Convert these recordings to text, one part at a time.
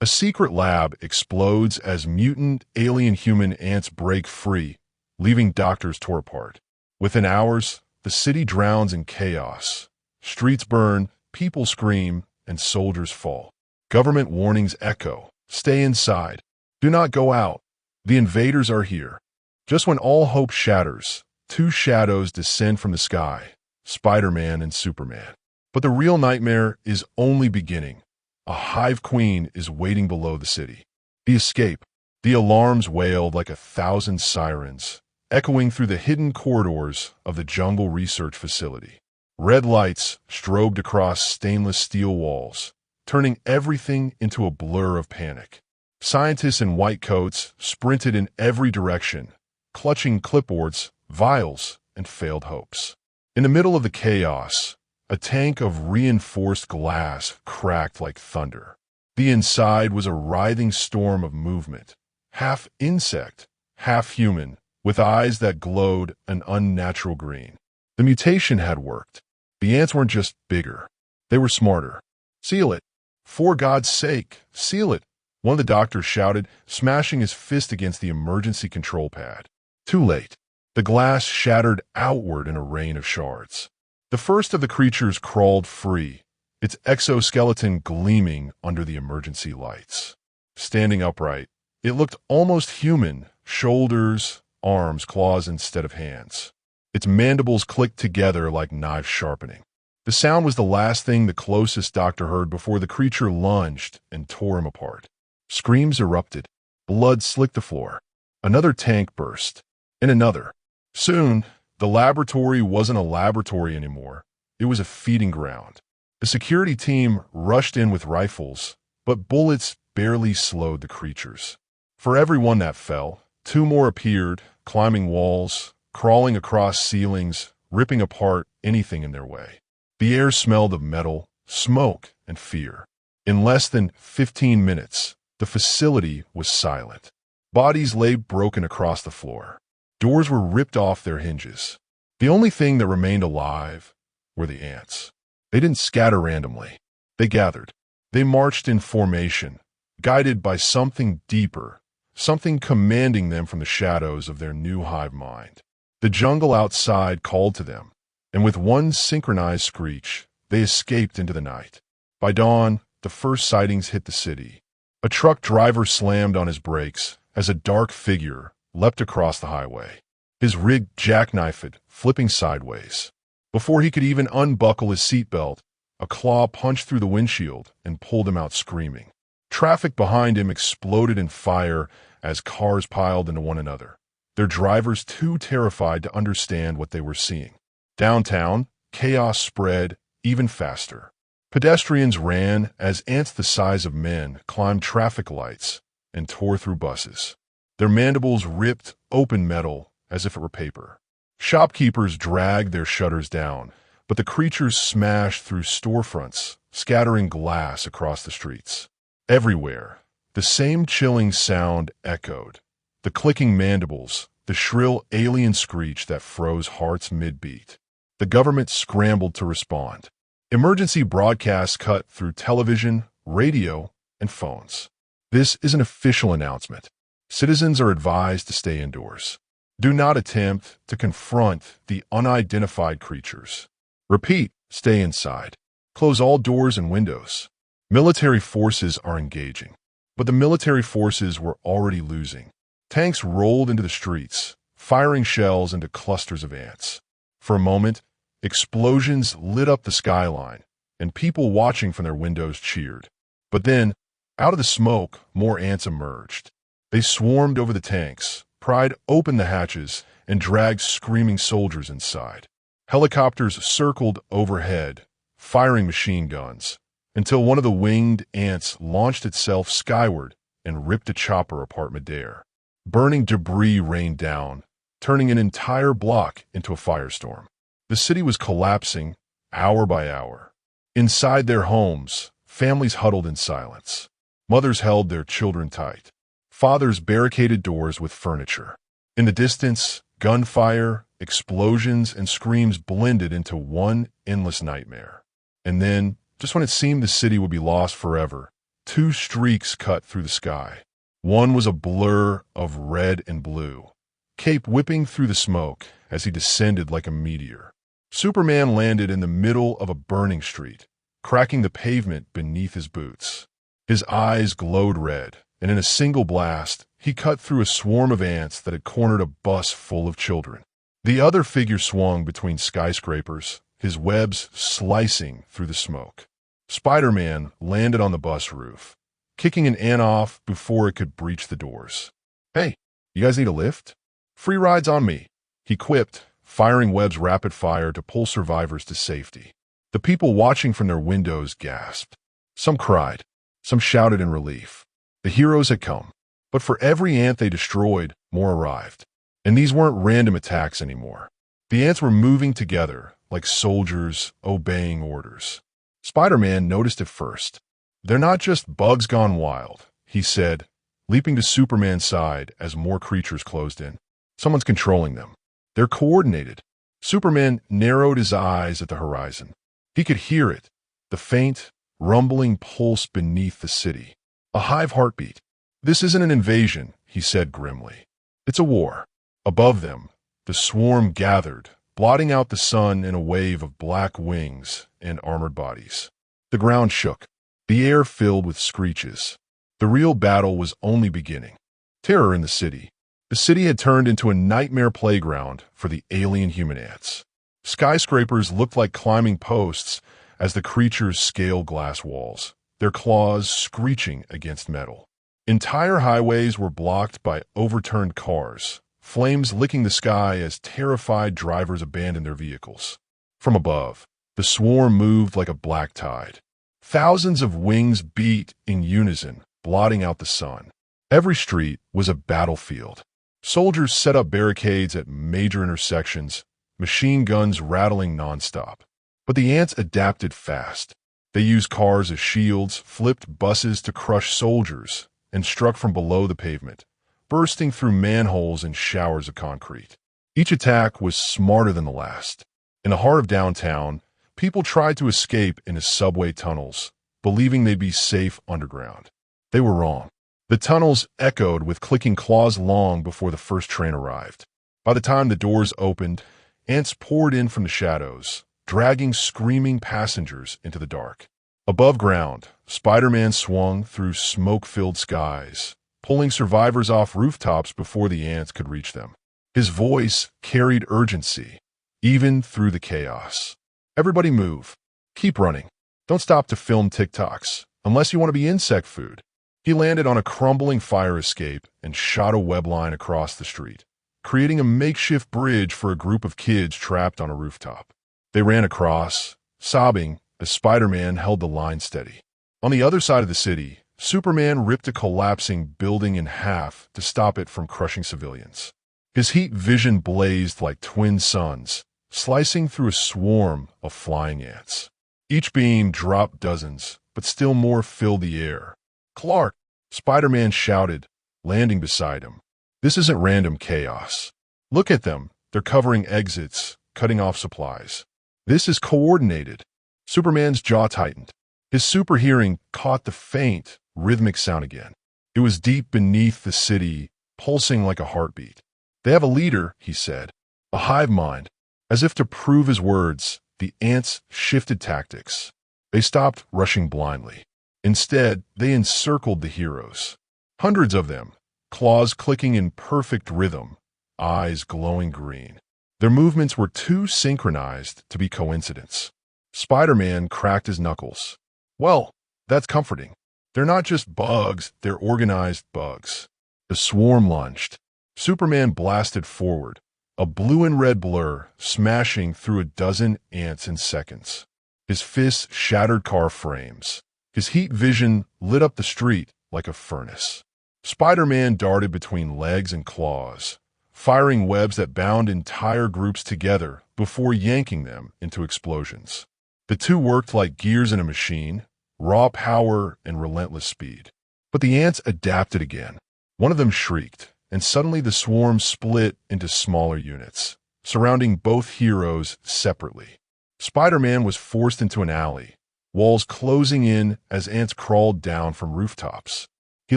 A secret lab explodes as mutant alien-human ants break free, leaving doctors torn apart. Within hours, the city drowns in chaos. Streets burn, people scream, and soldiers fall. Government warnings echo. Stay inside. Do not go out. The invaders are here. Just when all hope shatters, two shadows descend from the sky, Spider-Man and Superman. But the real nightmare is only beginning. A hive queen is waiting below the city. The escape. The alarms wailed like 1,000 sirens, echoing through the hidden corridors of the jungle research facility. Red lights strobed across stainless steel walls, turning everything into a blur of panic. Scientists in white coats sprinted in every direction, clutching clipboards, vials, and failed hopes. In the middle of the chaos, a tank of reinforced glass cracked like thunder. The inside was a writhing storm of movement, half insect, half human, with eyes that glowed an unnatural green. The mutation had worked. The ants weren't just bigger. They were smarter. "Seal it! For God's sake, seal it!" one of the doctors shouted, smashing his fist against the emergency control pad. Too late. The glass shattered outward in a rain of shards. The first of the creatures crawled free, its exoskeleton gleaming under the emergency lights. Standing upright, it looked almost human, shoulders, arms, claws instead of hands. Its mandibles clicked together like knives sharpening. The sound was the last thing the closest doctor heard before the creature lunged and tore him apart. Screams erupted. Blood slicked the floor. Another tank burst, and another. Soon, the laboratory wasn't a laboratory anymore. It was a feeding ground. The security team rushed in with rifles, but bullets barely slowed the creatures. For every one that fell, two more appeared, climbing walls, crawling across ceilings, ripping apart anything in their way. The air smelled of metal, smoke, and fear. In less than 15 minutes, the facility was silent. Bodies lay broken across the floor. Doors were ripped off their hinges. The only thing that remained alive were the ants. They didn't scatter randomly. They gathered. They marched in formation, guided by something deeper, something commanding them from the shadows of their new hive mind. The jungle outside called to them, and with one synchronized screech, they escaped into the night. By dawn, the first sightings hit the city. A truck driver slammed on his brakes as a dark figure leapt across the highway. His rig jackknifed, flipping sideways. Before he could even unbuckle his seatbelt, a claw punched through the windshield and pulled him out screaming. Traffic behind him exploded in fire as cars piled into one another, their drivers too terrified to understand what they were seeing. Downtown, chaos spread even faster. Pedestrians ran as ants the size of men climbed traffic lights and tore through buses. Their mandibles ripped open metal as if it were paper. Shopkeepers dragged their shutters down, but the creatures smashed through storefronts, scattering glass across the streets. Everywhere, the same chilling sound echoed. The clicking mandibles, the shrill alien screech that froze hearts mid-beat. The government scrambled to respond. Emergency broadcasts cut through television, radio, and phones. This is an official announcement. Citizens are advised to stay indoors. Do not attempt to confront the unidentified creatures. Repeat, stay inside. Close all doors and windows. Military forces are engaging, but the military forces were already losing. Tanks rolled into the streets, firing shells into clusters of ants. For a moment, explosions lit up the skyline, and people watching from their windows cheered. But then, out of the smoke, more ants emerged. They swarmed over the tanks, pried open the hatches, and dragged screaming soldiers inside. Helicopters circled overhead, firing machine guns, until one of the winged ants launched itself skyward and ripped a chopper apart midair. Burning debris rained down, turning an entire block into a firestorm. The city was collapsing hour by hour. Inside their homes, families huddled in silence. Mothers held their children tight. Fathers barricaded doors with furniture. In the distance, gunfire, explosions, and screams blended into one endless nightmare. And then, just when it seemed the city would be lost forever, two streaks cut through the sky. One was a blur of red and blue, cape whipping through the smoke as he descended like a meteor. Superman landed in the middle of a burning street, cracking the pavement beneath his boots. His eyes glowed red, and in a single blast, he cut through a swarm of ants that had cornered a bus full of children. The other figure swung between skyscrapers, his webs slicing through the smoke. Spider-Man landed on the bus roof, kicking an ant off before it could breach the doors. "Hey, you guys need a lift? Free rides on me," he quipped, firing webs rapid fire to pull survivors to safety. The people watching from their windows gasped. Some cried, some shouted in relief. The heroes had come. But for every ant they destroyed, more arrived. And these weren't random attacks anymore. The ants were moving together, like soldiers obeying orders. Spider-Man noticed it first. "They're not just bugs gone wild," he said, leaping to Superman's side as more creatures closed in. "Someone's controlling them. They're coordinated." Superman narrowed his eyes at the horizon. He could hear it, the faint, rumbling pulse beneath the city. A hive heartbeat. "This isn't an invasion," he said grimly. "It's a war." Above them, the swarm gathered, blotting out the sun in a wave of black wings and armored bodies. The ground shook, the air filled with screeches. The real battle was only beginning. Terror in the city. The city had turned into a nightmare playground for the alien human ants. Skyscrapers looked like climbing posts as the creatures scaled glass walls, their claws screeching against metal. Entire highways were blocked by overturned cars, flames licking the sky as terrified drivers abandoned their vehicles. From above, the swarm moved like a black tide. Thousands of wings beat in unison, blotting out the sun. Every street was a battlefield. Soldiers set up barricades at major intersections, machine guns rattling nonstop. But the ants adapted fast. They used cars as shields, flipped buses to crush soldiers, and struck from below the pavement, bursting through manholes and showers of concrete. Each attack was smarter than the last. In the heart of downtown, people tried to escape into subway tunnels, believing they'd be safe underground. They were wrong. The tunnels echoed with clicking claws long before the first train arrived. By the time the doors opened, ants poured in from the shadows, dragging screaming passengers into the dark. Above ground, Spider-Man swung through smoke-filled skies, pulling survivors off rooftops before the ants could reach them. His voice carried urgency, even through the chaos. "Everybody move. Keep running. Don't stop to film TikToks, unless you want to be insect food." He landed on a crumbling fire escape and shot a web line across the street, creating a makeshift bridge for a group of kids trapped on a rooftop. They ran across, sobbing, as Spider-Man held the line steady. On the other side of the city, Superman ripped a collapsing building in half to stop it from crushing civilians. His heat vision blazed like twin suns, slicing through a swarm of flying ants. Each beam dropped dozens, but still more filled the air. "Clark!" Spider-Man shouted, landing beside him. "This isn't random chaos. Look at them. They're covering exits, cutting off supplies. This is coordinated." Superman's jaw tightened. His super hearing caught the faint, rhythmic sound again. It was deep beneath the city, pulsing like a heartbeat. "They have a leader," he said. "A hive mind." As if to prove his words, the ants shifted tactics. They stopped rushing blindly. Instead, they encircled the heroes. Hundreds of them, claws clicking in perfect rhythm, eyes glowing green. Their movements were too synchronized to be coincidence. Spider-Man cracked his knuckles. "Well, that's comforting. They're not just bugs, they're organized bugs." The swarm lunged. Superman blasted forward, a blue and red blur smashing through a dozen ants in seconds. His fists shattered car frames. His heat vision lit up the street like a furnace. Spider-Man darted between legs and claws, firing webs that bound entire groups together before yanking them into explosions. The two worked like gears in a machine, raw power and relentless speed. But the ants adapted again. One of them shrieked, and suddenly the swarm split into smaller units, surrounding both heroes separately. Spider-Man was forced into an alley, walls closing in as ants crawled down from rooftops. He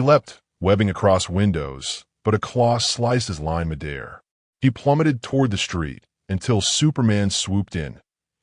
leapt, webbing across windows, but a claw sliced his line midair. He plummeted toward the street until Superman swooped in,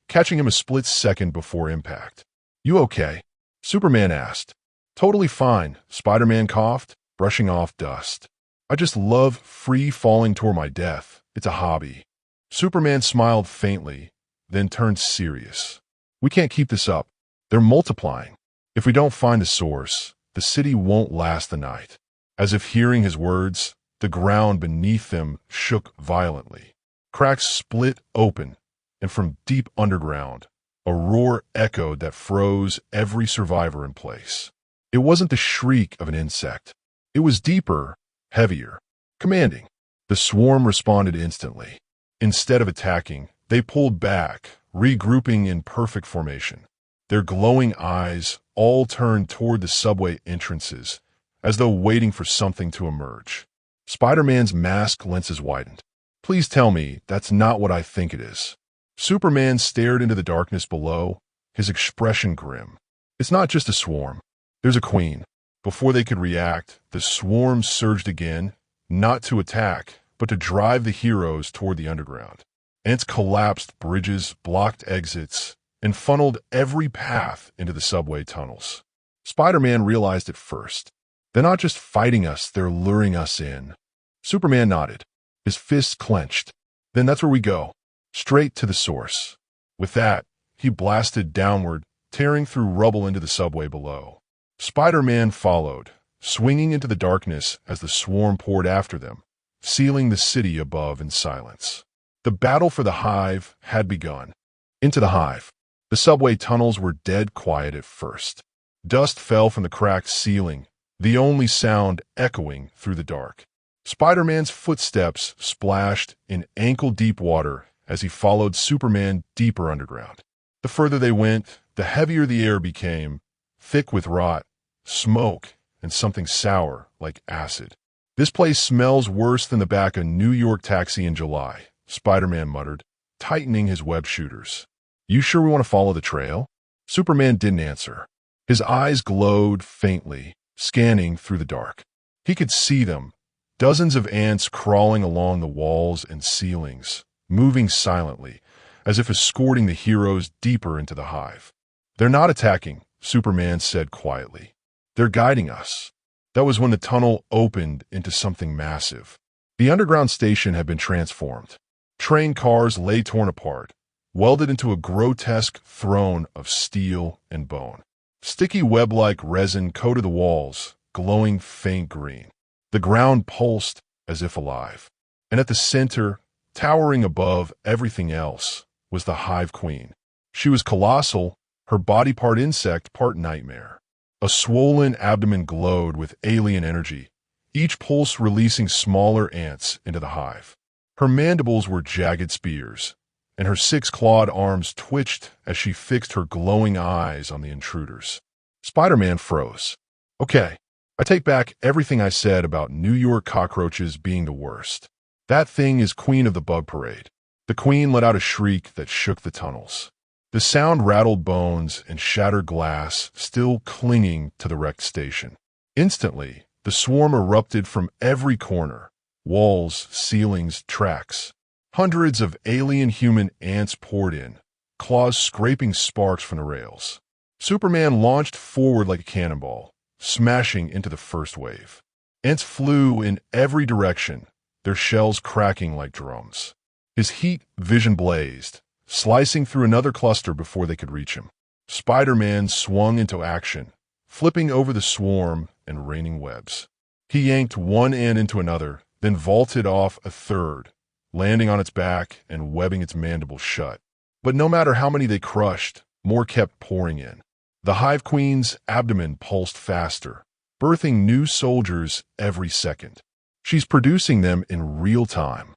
catching him a split second before impact. "You okay?" Superman asked. "Totally fine," Spider-Man coughed, brushing off dust. "I just love free-falling toward my death. It's a hobby." Superman smiled faintly, then turned serious. "We can't keep this up. They're multiplying. If we don't find the source, the city won't last the night." As if hearing his words, the ground beneath them shook violently. Cracks split open, and from deep underground, a roar echoed that froze every survivor in place. It wasn't the shriek of an insect. It was deeper, heavier, commanding. The swarm responded instantly. Instead of attacking, they pulled back, regrouping in perfect formation. Their glowing eyes all turned toward the subway entrances, as though waiting for something to emerge. Spider-Man's mask lenses widened. "Please tell me that's not what I think it is." Superman stared into the darkness below, his expression grim. "It's not just a swarm. There's a queen." Before they could react, the swarm surged again, not to attack, but to drive the heroes toward the underground. Ants collapsed bridges, blocked exits, and funneled every path into the subway tunnels. Spider-Man realized it first. "They're not just fighting us, they're luring us in." Superman nodded, his fists clenched. "Then that's where we go. Straight to the source." With that, he blasted downward, tearing through rubble into the subway below. Spider-Man followed, swinging into the darkness as the swarm poured after them, sealing the city above in silence. The battle for the hive had begun. Into the hive. The subway tunnels were dead quiet at first. Dust fell from the cracked ceiling, the only sound echoing through the dark. Spider-Man's footsteps splashed in ankle-deep water as he followed Superman deeper underground. The further they went, the heavier the air became, thick with rot, smoke, and something sour like acid. "This place smells worse than the back of a New York taxi in July," Spider-Man muttered, tightening his web shooters. "You sure we want to follow the trail?" Superman didn't answer. His eyes glowed faintly, scanning through the dark. He could see them, dozens of ants crawling along the walls and ceilings, moving silently, as if escorting the heroes deeper into the hive. "They're not attacking," Superman said quietly. "They're guiding us." That was when the tunnel opened into something massive. The underground station had been transformed. Train cars lay torn apart, welded into a grotesque throne of steel and bone. Sticky web-like resin coated the walls, glowing faint green. The ground pulsed as if alive. And at the center, towering above everything else, was the Hive Queen. She was colossal, her body part insect, part nightmare. A swollen abdomen glowed with alien energy, each pulse releasing smaller ants into the hive. Her mandibles were jagged spears, and her 6-clawed arms twitched as she fixed her glowing eyes on the intruders. Spider-Man froze. "Okay, I take back everything I said about New York cockroaches being the worst. That thing is queen of the bug parade." The queen let out a shriek that shook the tunnels. The sound rattled bones and shattered glass, still clinging to the wrecked station. Instantly, the swarm erupted from every corner. Walls, ceilings, tracks. Hundreds of alien-human ants poured in, claws scraping sparks from the rails. Superman launched forward like a cannonball, smashing into the first wave. Ants flew in every direction, their shells cracking like drums. His heat vision blazed, slicing through another cluster before they could reach him. Spider-Man swung into action, flipping over the swarm and raining webs. He yanked one ant into another, then vaulted off a third, landing on its back and webbing its mandibles shut. But no matter how many they crushed, more kept pouring in. The Hive Queen's abdomen pulsed faster, birthing new soldiers every second. "She's producing them in real time,"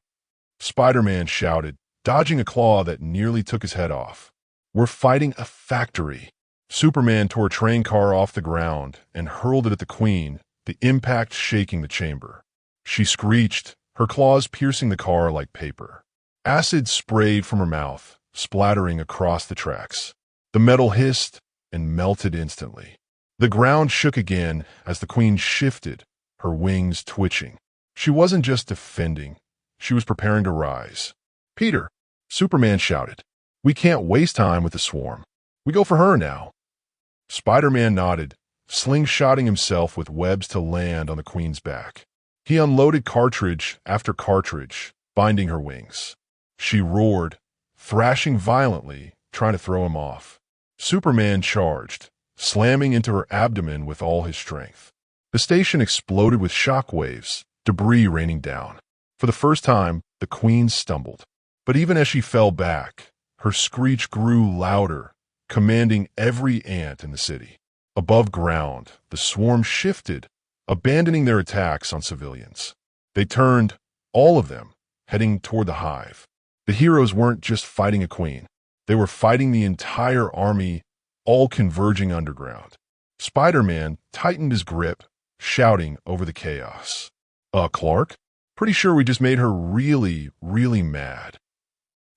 Spider-Man shouted, dodging a claw that nearly took his head off. "We're fighting a factory." Superman tore a train car off the ground and hurled it at the Queen, the impact shaking the chamber. She screeched, her claws piercing the car like paper. Acid sprayed from her mouth, splattering across the tracks. The metal hissed, and melted instantly. The ground shook again as the queen shifted, her wings twitching. She wasn't just defending, she was preparing to rise. "Peter," Superman shouted. "We can't waste time with the swarm. We go for her now." Spider-Man nodded, slingshotting himself with webs to land on the queen's back. He unloaded cartridge after cartridge, binding her wings. She roared, thrashing violently, trying to throw him off. Superman charged, slamming into her abdomen with all his strength. The station exploded with shock waves, debris raining down. For the first time, the queen stumbled. But even as she fell back, her screech grew louder, commanding every ant in the city. Above ground, the swarm shifted, abandoning their attacks on civilians. They turned, all of them, heading toward the hive. The heroes weren't just fighting a queen. They were fighting the entire army, all converging underground. Spider-Man tightened his grip, shouting over the chaos. Clark? Pretty sure we just made her really, really mad."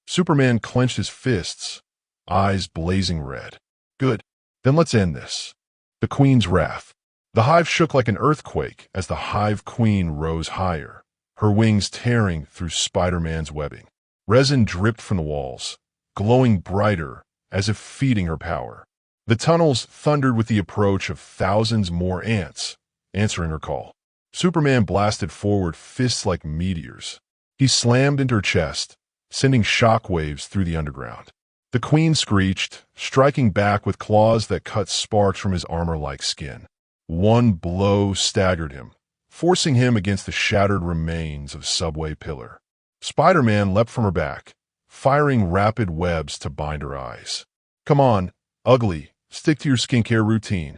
Superman clenched his fists, eyes blazing red. "Good. Then let's end this." The queen's wrath. The hive shook like an earthquake as the hive queen rose higher, her wings tearing through Spider-Man's webbing. Resin dripped from the walls, glowing brighter as if feeding her power. The tunnels thundered with the approach of thousands more ants, answering her call. Superman blasted forward, fists like meteors. He slammed into her chest, sending shockwaves through the underground. The queen screeched, striking back with claws that cut sparks from his armor-like skin. One blow staggered him, forcing him against the shattered remains of a subway pillar. Spider-Man leapt from her back, firing rapid webs to bind her eyes. "Come on, ugly, stick to your skincare routine."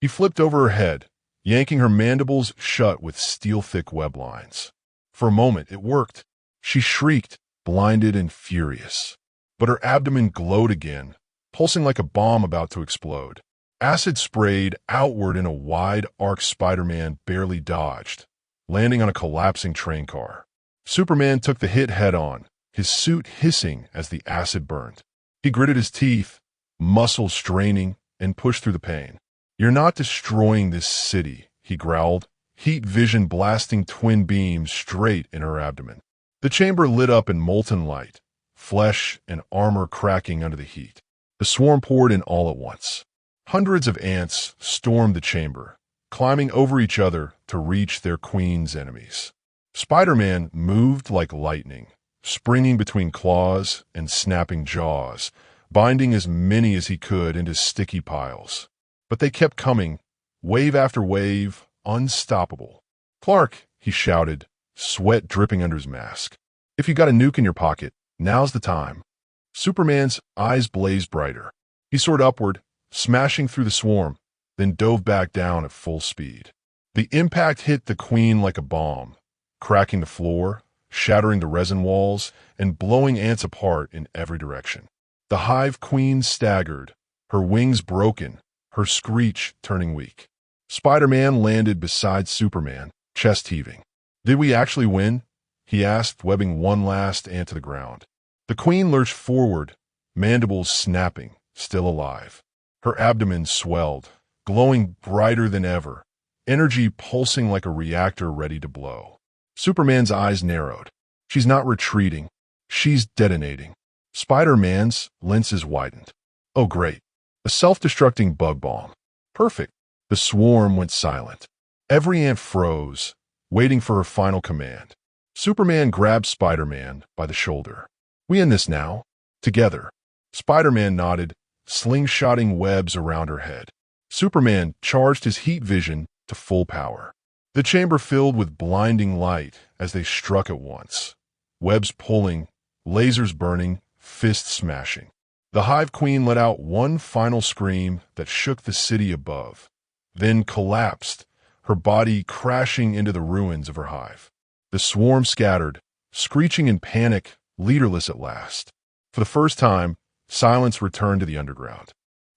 He flipped over her head, yanking her mandibles shut with steel-thick web lines. For a moment, it worked. She shrieked, blinded and furious. But her abdomen glowed again, pulsing like a bomb about to explode. Acid sprayed outward in a wide arc. Spider-Man barely dodged, landing on a collapsing train car. Superman took the hit head-on, his suit hissing as the acid burned. He gritted his teeth, muscles straining, and pushed through the pain. "You're not destroying this city," he growled, heat vision blasting twin beams straight in her abdomen. The chamber lit up in molten light, flesh and armor cracking under the heat. The swarm poured in all at once. Hundreds of ants stormed the chamber, climbing over each other to reach their queen's enemies. Spider-Man moved like lightning, springing between claws and snapping jaws, binding as many as he could into sticky piles. But they kept coming, wave after wave, unstoppable. "Clark," he shouted, sweat dripping under his mask. "If you got a nuke in your pocket, now's the time." Superman's eyes blazed brighter. He soared upward, smashing through the swarm, then dove back down at full speed. The impact hit the queen like a bomb, cracking the floor, shattering the resin walls, and blowing ants apart in every direction. The hive queen staggered, her wings broken, her screech turning weak. Spider-Man landed beside Superman, chest heaving. "Did we actually win?" he asked, webbing one last ant to the ground. The queen lurched forward, mandibles snapping, still alive. Her abdomen swelled, glowing brighter than ever, energy pulsing like a reactor ready to blow. Superman's eyes narrowed. "She's not retreating. She's detonating." Spider-Man's lenses widened. "Oh, great. A self-destructing bug bomb. Perfect." The swarm went silent. Every ant froze, waiting for her final command. Superman grabbed Spider-Man by the shoulder. "We end this now. Together." Spider-Man nodded, slingshotting webs around her head. Superman charged his heat vision to full power. The chamber filled with blinding light as they struck at once. Webs pulling, lasers burning, fists smashing. The Hive Queen let out one final scream that shook the city above, then collapsed, her body crashing into the ruins of her hive. The swarm scattered, screeching in panic, leaderless at last. For the first time, silence returned to the underground.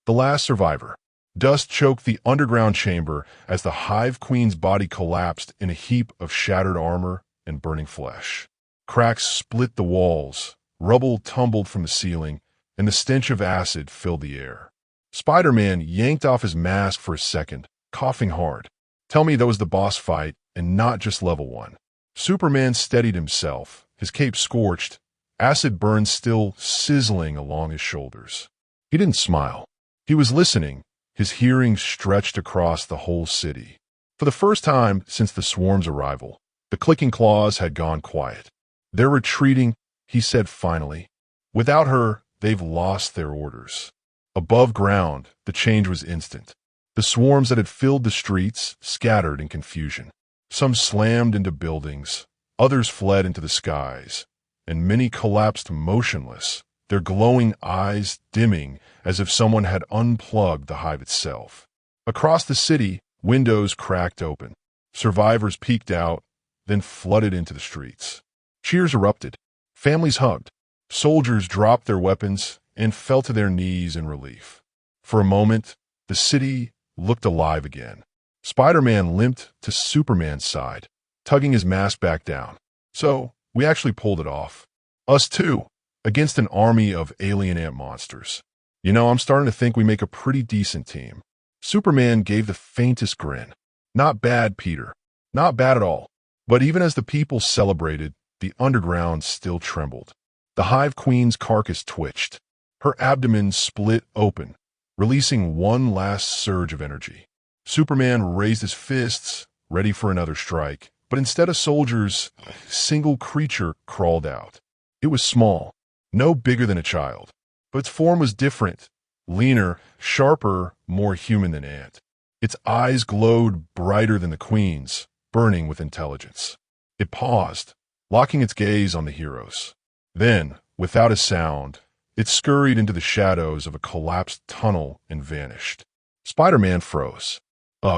The last survivor. Dust choked the underground chamber as the Hive Queen's body collapsed in a heap of shattered armor and burning flesh. Cracks split the walls, rubble tumbled from the ceiling, and the stench of acid filled the air. Spider-Man yanked off his mask for a second, coughing hard. Tell me that was the boss fight and not just level 1. Superman steadied himself, his cape scorched, acid burn still sizzling along his shoulders. He didn't smile. He was listening, his hearing stretched across the whole city. For the first time since the swarm's arrival, the clicking claws had gone quiet. They're retreating, he said finally. Without her, they've lost their orders. Above ground, the change was instant. The swarms that had filled the streets scattered in confusion. Some slammed into buildings, others fled into the skies, and many collapsed motionless, their glowing eyes dimming as if someone had unplugged the hive itself. Across the city, windows cracked open. Survivors peeked out, then flooded into the streets. Cheers erupted. Families hugged. Soldiers dropped their weapons and fell to their knees in relief. For a moment, the city looked alive again. Spider-Man limped to Superman's side, tugging his mask back down. So, we actually pulled it off. Us too, against an army of alien ant monsters. You know, I'm starting to think we make a pretty decent team. Superman gave the faintest grin. Not bad, Peter. Not bad at all. But even as the people celebrated, the underground still trembled. The Hive Queen's carcass twitched. Her abdomen split open, releasing one last surge of energy. Superman raised his fists, ready for another strike, but instead of soldiers, a single creature crawled out. It was small, no bigger than a child, but its form was different, leaner, sharper, more human than ant. Its eyes glowed brighter than the Queen's, burning with intelligence. It paused, locking its gaze on the heroes. Then, without a sound, it scurried into the shadows of a collapsed tunnel and vanished. Spider-Man froze.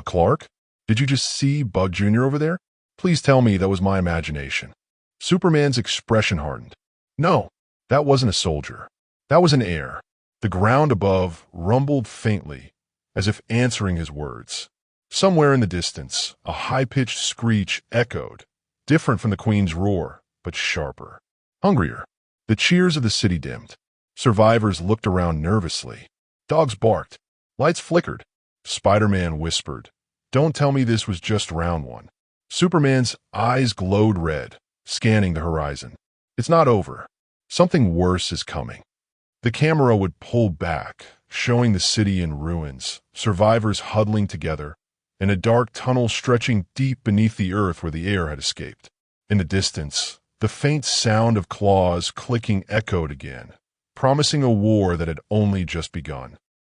Clark? Did you just see Bug Jr. over there? Please tell me that was my imagination. Superman's expression hardened. No, that wasn't a soldier. That was an air. The ground above rumbled faintly, as if answering his words. Somewhere in the distance, a high-pitched screech echoed, different from the Queen's roar, but sharper. Hungrier. The cheers of the city dimmed. Survivors looked around nervously. Dogs barked. Lights flickered. Spider-Man whispered, "Don't tell me this was just round 1. Superman's eyes glowed red, scanning the horizon. It's not over. Something worse is coming. The camera would pull back, showing the city in ruins, survivors huddling together, and a dark tunnel stretching deep beneath the earth where the air had escaped. In the distance, the faint sound of claws clicking echoed again, promising a war that had only just begun.